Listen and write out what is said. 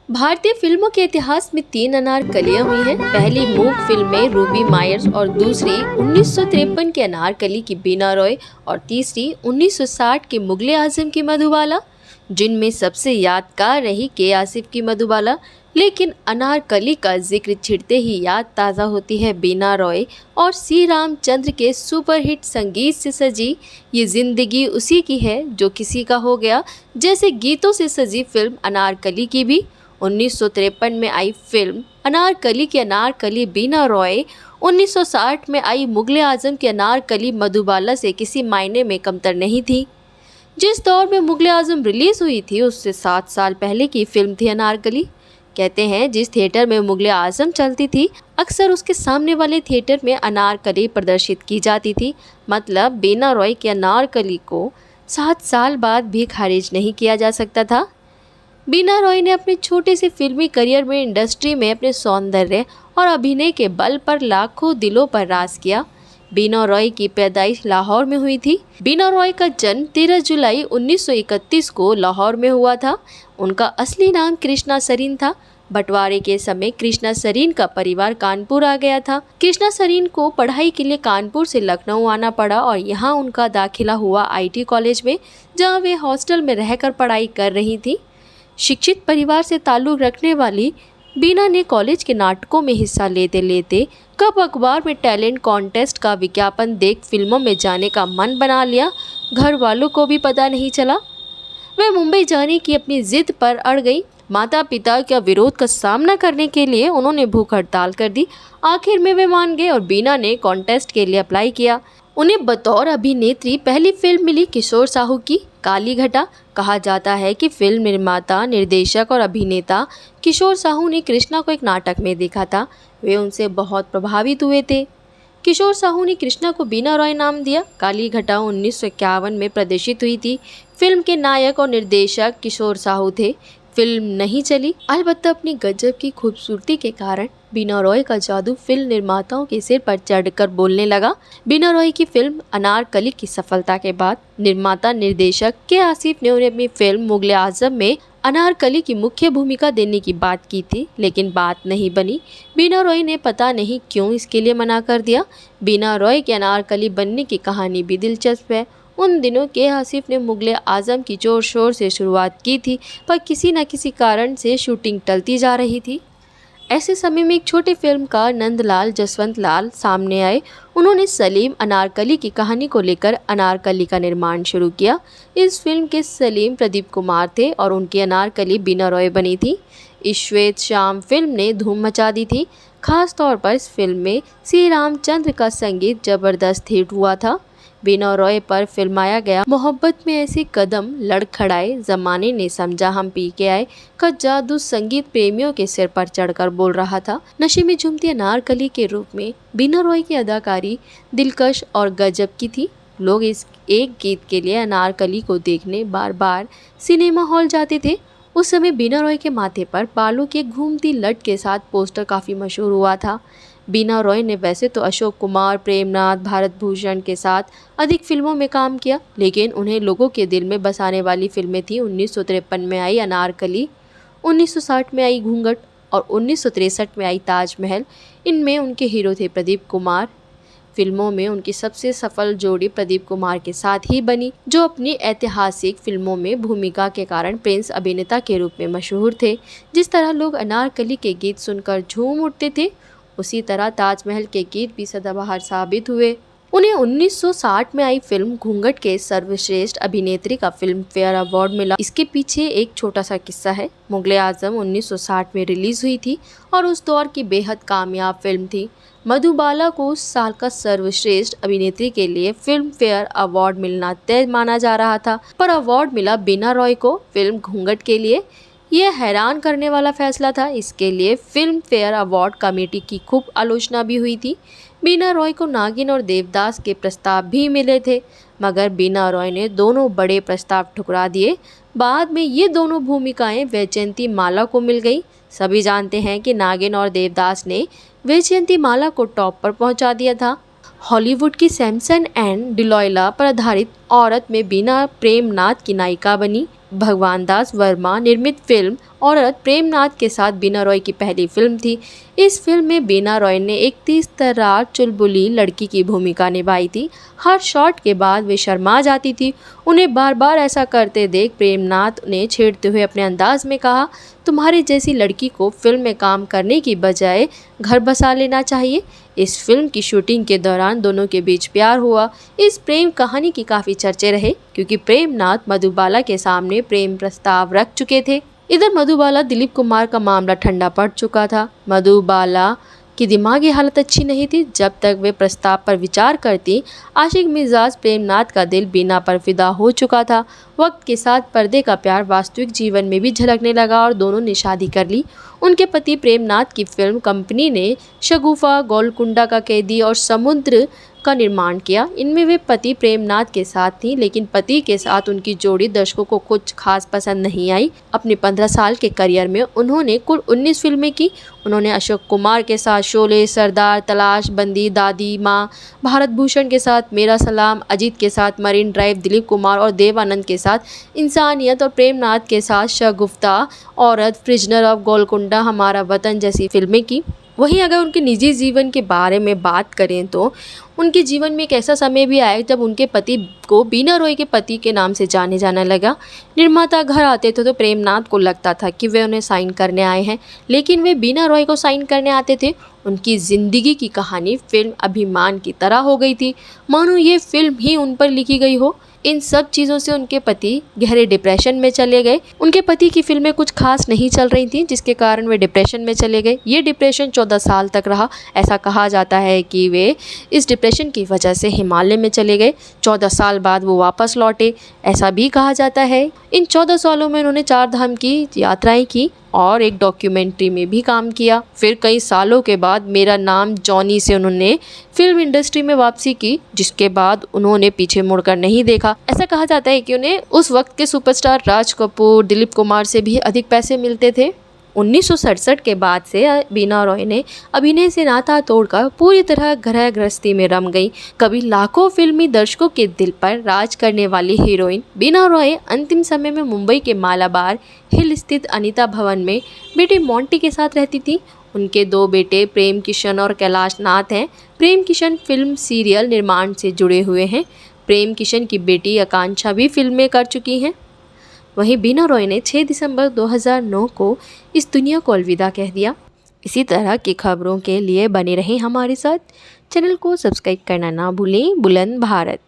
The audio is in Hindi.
भारतीय फिल्मों के इतिहास में 3 अनारकलियां हुई हैं। पहली मूक फिल्म में रूबी मायर्स और दूसरी 1953 के अनारकली की बीना रॉय और तीसरी 1960 के मुगले आजम की मधुबाला, जिनमें सबसे यादगार रही के आसिफ की मधुबाला। लेकिन अनारकली का जिक्र छिड़ते ही याद ताज़ा होती है बीना रॉय और सी रामचंद्र के सुपरहिट संगीत से सजी ये जिंदगी उसी की है जो किसी का हो गया जैसे गीतों से सजी फिल्म अनारकली की भी 1953 में आई फिल्म अनारकली की अनारकली बीना रॉय 1960 में आई मुगले आजम की अनारकली मधुबाला से किसी मायने में कमतर नहीं थी। जिस दौर में मुगले आजम रिलीज हुई थी उससे 7 साल पहले की फिल्म थी अनारकली। कहते हैं जिस थिएटर में मुगले आजम चलती थी अक्सर उसके सामने वाले थिएटर में अनारकली प्रदर्शित की जाती थी। मतलब बीना रॉय की अनारकली को 7 साल बाद भी खारिज नहीं किया जा सकता था। बीना रॉय ने अपने छोटे से फिल्मी करियर में इंडस्ट्री में अपने सौंदर्य और अभिनय के बल पर लाखों दिलों पर राज किया। बीना रॉय की पैदाइश लाहौर में हुई थी। बीना रॉय का जन्म 13 जुलाई 1931 को लाहौर में हुआ था। उनका असली नाम कृष्णा सरीन था। बंटवारे के समय कृष्णा सरीन का परिवार कानपुर आ गया था। कृष्णा सरीन को पढ़ाई के लिए कानपुर से लखनऊ आना पड़ा और यहाँ उनका दाखिला हुआ आईटी कॉलेज में, जहाँ वे हॉस्टल में रहकर पढ़ाई कर रही थी। शिक्षित परिवार से ताल्लुक़ रखने वाली बीना ने कॉलेज के नाटकों में हिस्सा लेते लेते कब अखबार में टैलेंट कॉन्टेस्ट का विज्ञापन देख फिल्मों में जाने का मन बना लिया, घर वालों को भी पता नहीं चला। वह मुंबई जाने की अपनी जिद पर अड़ गई। माता पिता का विरोध का सामना करने के लिए उन्होंने भूख हड़ताल कर दी। आखिर में वे मान गए और बीना ने कॉन्टेस्ट के लिए अप्लाई किया। उन्हें बतौर अभिनेत्री पहली फिल्म मिली किशोर साहू की काली घटा। कहा जाता है कि फिल्म निर्माता, निर्देशक और अभिनेता किशोर साहू ने कृष्णा को एक नाटक में देखा था। वे उनसे बहुत प्रभावित हुए थे। किशोर साहू ने कृष्णा को बीना रॉय नाम दिया। काली घटा 1951 में प्रदर्शित हुई थी। फिल्म के नायक और निर्देशक किशोर साहू थे। फिल्म नहीं चली। अलबत्ता अपनी गजब की खूबसूरती के कारण बीना रॉय का जादू फिल्म निर्माताओं के सिर पर चढ़कर बोलने लगा। बीना रॉय की फिल्म अनारकली की सफलता के बाद निर्माता निर्देशक के आसिफ ने उन्हें अपनी फिल्म मुगले आजम में अनारकली की मुख्य भूमिका देने की बात की थी, लेकिन बात नहीं बनी। बीना रॉय ने पता नहीं क्यों इसके लिए मना कर दिया। बीना रॉय के अनारकली बनने की कहानी भी दिलचस्प है। उन दिनों के आसिफ ने मुगले आजम की जोर शोर से शुरुआत की थी, पर किसी न किसी कारण से शूटिंग टलती जा रही थी। ऐसे समय में एक छोटे फिल्मकार नंदलाल जसवंत लाल सामने आए। उन्होंने सलीम अनारकली की कहानी को लेकर अनारकली का निर्माण शुरू किया। इस फिल्म के सलीम प्रदीप कुमार थे और उनकी अनारकली बीना रॉय बनी थी। इस श्वेत शाम फिल्म ने धूम मचा दी थी। खास तौर पर इस फिल्म में सी रामचंद्र का संगीत जबरदस्त हिट हुआ था। बीना रॉय पर फिल्माया गया मोहब्बत में ऐसे कदम लड़खड़ाए, जमाने ने समझा हम पी के आए का जादू संगीत प्रेमियों के सिर पर चढ़कर बोल रहा था। नशे में झूमती अनारकली के रूप में बीना रॉय की अदाकारी दिलकश और गजब की थी। लोग इस एक गीत के लिए अनारकली को देखने बार बार सिनेमा हॉल जाते थे। उस समय बीना रॉय के माथे पर बालों की एक घूमती लट के साथ पोस्टर काफ़ी मशहूर हुआ था। बीना रॉय ने वैसे तो अशोक कुमार, प्रेमनाथ, भारत भूषण के साथ अधिक फिल्मों में काम किया, लेकिन उन्हें लोगों के दिल में बसाने वाली फिल्में थी 1953 में आई अनारकली, 1960 में आई घूंघट और 1963 में आई ताजमहल। इनमें उनके हीरो थे प्रदीप कुमार। फिल्मों में उनकी सबसे सफल जोड़ी प्रदीप कुमार के साथ ही बनी, जो अपनी ऐतिहासिक फिल्मों में भूमिका के कारण प्रिंस अभिनेता के रूप में मशहूर थे। जिस तरह लोग अनारकली के गीत सुनकर झूम उठते थे, उसी तरह ताजमहल के गीत भी सदाबहार साबित हुए। उन्हें 1960 में आई फिल्म घूंघट के सर्वश्रेष्ठ अभिनेत्री का फिल्म फेयर अवार्ड मिला। इसके पीछे एक छोटा सा किस्सा है। मुगले आजम 1960 में रिलीज हुई थी और उस दौर की बेहद कामयाब फिल्म थी। मधुबाला को उस साल का सर्वश्रेष्ठ अभिनेत्री के लिए फिल्म फेयर अवार्ड मिलना तय माना जा रहा था, पर अवार्ड मिला बीना रॉय को फिल्म घूंघट के लिए। यह हैरान करने वाला फैसला था। इसके लिए फिल्म फेयर अवार्ड कमेटी की खूब आलोचना भी हुई थी। बीना रॉय को नागिन और देवदास के प्रस्ताव भी मिले थे, मगर बीना रॉय ने दोनों बड़े प्रस्ताव ठुकरा दिए। बाद में ये दोनों भूमिकाएं वैजयंती माला को मिल गई। सभी जानते हैं कि नागिन और देवदास ने वैजयंती माला को टॉप पर पहुंचा दिया था। हॉलीवुड की सैमसन एंड डिलॉयला पर आधारित औरत में बीना प्रेमनाथ की नायिका बनी। भगवान दास वर्मा निर्मित फिल्म औरत प्रेमनाथ के साथ बीना रॉय की पहली फिल्म थी। इस फिल्म में बीना रॉय ने एक तेज तर्रार चुलबुली लड़की की भूमिका निभाई थी। हर शॉट के बाद वे शर्मा जाती थी। उन्हें बार बार ऐसा करते देख प्रेमनाथ ने छेड़ते हुए अपने अंदाज में कहा, तुम्हारी जैसी लड़की को फिल्म में काम करने की बजाय घर बसा लेना चाहिए। इस फिल्म की शूटिंग के दौरान दोनों के बीच प्यार हुआ। इस प्रेम कहानी की काफ़ी चर्चे रहे क्योंकि प्रेमनाथ मधुबाला के सामने प्रेम प्रस्ताव रख चुके थे। इधर मधुबाला दिलीप कुमार का मामला ठंडा पड़ चुका था। मधुबाला की दिमागी हालत अच्छी नहीं थी। जब तक वे प्रस्ताव पर विचार करती, आशिक मिजाज प्रेमनाथ का दिल बीना पर फिदा हो चुका था। वक्त के साथ पर्दे का प्यार वास्तविक जीवन में भी झलकने लगा और दोनों ने शादी कर ली। उनके पति प्रेमनाथ की फिल्म कंपनी ने शगुफा, गोलकुंडा का कैदी और समुद्र का निर्माण किया। इनमें वे पति प्रेमनाथ के साथ थी, लेकिन पति के साथ उनकी जोड़ी दर्शकों को कुछ खास पसंद नहीं आई। अपने 15 साल के करियर में उन्होंने कुल 19 फिल्में की। उन्होंने अशोक कुमार के साथ शोले, सरदार, तलाश, बंदी, दादी माँ, भारत भूषण के साथ मेरा सलाम, अजीत के साथ मरीन ड्राइव, दिलीप कुमार और देव आनंद के साथ इंसानियत और प्रेमनाथ के साथ शगुफ्ता, औरत, प्रिजनर ऑफ गोलकुंडा, हमारा वतन जैसी फिल्में की। वहीं अगर उनके निजी जीवन के बारे में बात करें तो उनके जीवन में एक ऐसा समय भी आया जब उनके पति को बीना रॉय के पति के नाम से जाने जाने लगा। निर्माता घर आते थे तो प्रेमनाथ को लगता था कि वे उन्हें साइन करने आए हैं, लेकिन वे बीना रॉय को साइन करने आते थे। उनकी ज़िंदगी की कहानी फिल्म अभिमान की तरह हो गई थी, मानो ये फिल्म ही उन पर लिखी गई हो। इन सब चीज़ों से उनके पति गहरे डिप्रेशन में चले गए। उनके पति की फिल्में कुछ खास नहीं चल रही थी, जिसके कारण वे डिप्रेशन में चले गए। ये डिप्रेशन 14 साल तक रहा। ऐसा कहा जाता है कि वे इस डिप्रेशन की वजह से हिमालय में चले गए। 14 साल बाद वो वापस लौटे, ऐसा भी कहा जाता है। इन 14 सालों में उन्होंने 4 धाम की यात्राएं की और एक डॉक्यूमेंट्री में भी काम किया। फिर कई सालों के बाद मेरा नाम जॉनी से उन्होंने फिल्म इंडस्ट्री में वापसी की, जिसके बाद उन्होंने पीछे मुड़कर नहीं देखा। ऐसा कहा जाता है कि उन्हें उस वक्त के सुपरस्टार राज कपूर, दिलीप कुमार से भी अधिक पैसे मिलते थे। 1967 के बाद से बीना रॉय ने अभिनय से नाता तोड़कर पूरी तरह गृह गृहस्थी में रम गई। कभी लाखों फिल्मी दर्शकों के दिल पर राज करने वाली हीरोइन बीना रॉय अंतिम समय में मुंबई के मालाबार हिल स्थित अनीता भवन में बेटे मोंटी के साथ रहती थी। उनके 2 बेटे प्रेम किशन और कैलाश नाथ हैं। प्रेम किशन फिल्म सीरियल निर्माण से जुड़े हुए हैं। प्रेम किशन की बेटी आकांक्षा भी फिल्में कर चुकी हैं। वहीं बीना रॉय ने 6 दिसंबर 2009 को इस दुनिया को अलविदा कह दिया। इसी तरह की खबरों के लिए बने रहें हमारे साथ। चैनल को सब्सक्राइब करना ना भूलें। बुलंद भारत।